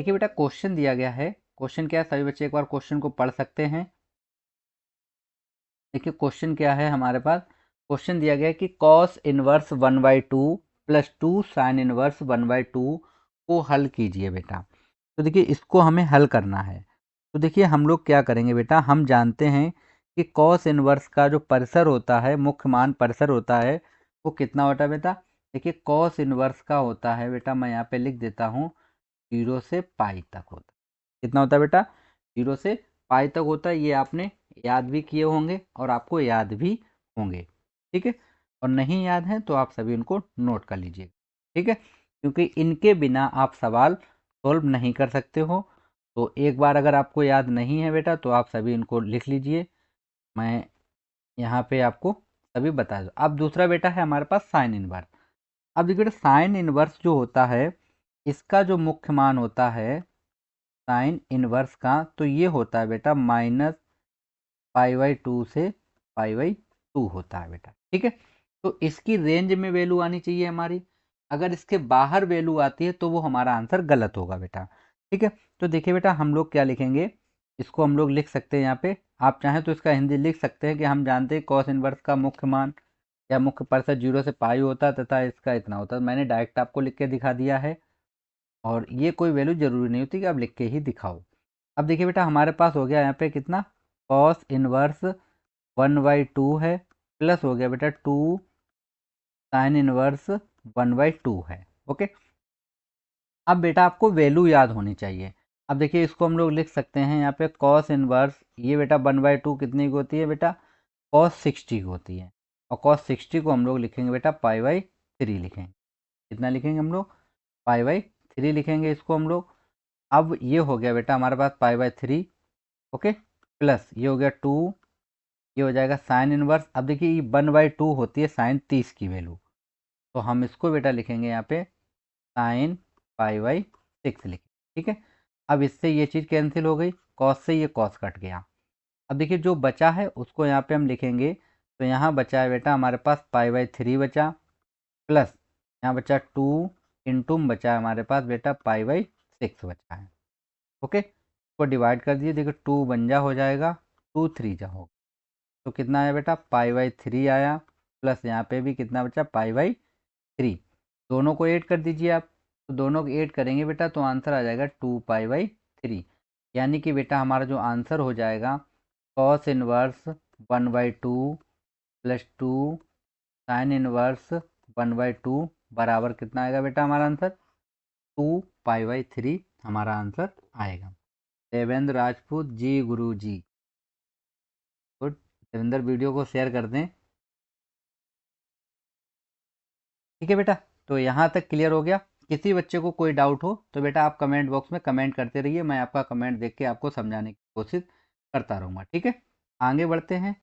देखिए बेटा क्वेश्चन दिया गया है। क्वेश्चन क्या है, सभी बच्चे एक बार क्वेश्चन को पढ़ सकते हैं। देखिए क्वेश्चन क्या है हमारे पास। क्वेश्चन दिया गया है कि cos inverse 1/2 plus 2 sine inverse 1/2 को हल कीजिए बेटा। तो देखिए इसको हमें हल करना है। तो देखिए हम लोग क्या करेंगे बेटा, हम जानते हैं कि कॉस इनवर्स का जो परिसर होता है, मुख्य मान परिसर होता है, वो कितना होता है बेटा। देखिए कॉस इनवर्स का होता है बेटा, मैं यहाँ पे लिख देता हूँ, 0 से पाई तक होता है। कितना होता है बेटा, 0 से पाई तक होता है। ये आपने याद भी किए होंगे और आपको याद भी होंगे, ठीक है। और नहीं याद है तो आप सभी उनको नोट कर लीजिए, ठीक है, क्योंकि इनके बिना आप सवाल सॉल्व नहीं कर सकते हो। तो एक बार अगर आपको याद नहीं है बेटा तो आप सभी इनको लिख लीजिए, मैं यहाँ पे आपको सभी बता दूँ। अब दूसरा बेटा है हमारे पास साइन इनवर्स। अब देखिए बेटा साइन इनवर्स जो होता है, इसका जो मुख्य मान होता है साइन इनवर्स का, तो ये होता है बेटा -π/2 से π/2 होता है बेटा, ठीक है। तो इसकी रेंज में वैल्यू आनी चाहिए हमारी। अगर इसके बाहर वैल्यू आती है तो वो हमारा आंसर गलत होगा बेटा, ठीक है। तो देखिए बेटा हम लोग क्या लिखेंगे, इसको हम लोग लिख सकते हैं यहाँ पे। आप चाहें तो इसका हिंदी लिख सकते हैं कि हम जानते हैं कॉस इनवर्स का मुख्य मान या मुख्य परिसर 0 से पाई होता है तथा इसका इतना होता है। मैंने डायरेक्ट आपको लिख के दिखा दिया है और ये कोई वैल्यू जरूरी नहीं होती कि आप लिख के ही दिखाओ। अब देखिए बेटा हमारे पास हो गया यहाँ पे कितना, कॉस इनवर्स 1/2 है, प्लस हो गया बेटा 2 साइन इनवर्स 1/2 है, ओके। अब बेटा आपको वैल्यू याद होनी चाहिए। अब देखिए इसको हम लोग लिख सकते हैं यहाँ पे कॉस इनवर्स, ये बेटा 1/2 कितनी की होती है बेटा, कॉस 60 की होती है। और कॉस 60 को हम लोग लिखेंगे बेटा π/3 लिखेंगे। कितना लिखेंगे हम लोग, π/3 लिखेंगे इसको हम लोग। अब ये हो गया बेटा हमारे पास π/3, ओके, प्लस ये हो गया 2, ये हो जाएगा साइन इनवर्स। अब देखिए ये 1/2 होती है साइन 30 की वैल्यू, तो हम इसको बेटा लिखेंगे यहाँ पे साइन π/6 लिखें, ठीक है। अब इससे ये चीज़ कैंसिल हो गई, कॉस से ये कॉस कट गया। अब देखिए जो बचा है उसको यहाँ पे हम लिखेंगे, तो यहाँ बचा है बेटा हमारे पास π/3 बचा, प्लस यहाँ बचा 2 इंटू बचा है हमारे पास बेटा π/6 बचा है, ओके। इसको डिवाइड कर दिए, देखिए 2 बन जा हो जाएगा, 2 3 जा होगा, तो कितना आया बेटा π/3 आया, प्लस यहाँ पे भी कितना बचा π/3। दोनों को ऐड कर दीजिए आप, तो दोनों को ऐड करेंगे बेटा तो आंसर आ जाएगा 2π/3। यानी कि बेटा हमारा जो आंसर हो जाएगा cos inverse 1/2 plus 2 sine inverse 1/2 बराबर कितना आएगा बेटा हमारा आंसर, 2π/3 हमारा आंसर आएगा। देवेंद्र राजपूत जी, गुरु जी, गुड। देवेंद्र वीडियो को शेयर कर दें, ठीक है बेटा। तो यहाँ तक क्लियर हो गया। किसी बच्चे को कोई डाउट हो तो बेटा आप कमेंट बॉक्स में कमेंट करते रहिए, मैं आपका कमेंट देख के आपको समझाने की कोशिश करता रहूँगा, ठीक है। आगे बढ़ते हैं।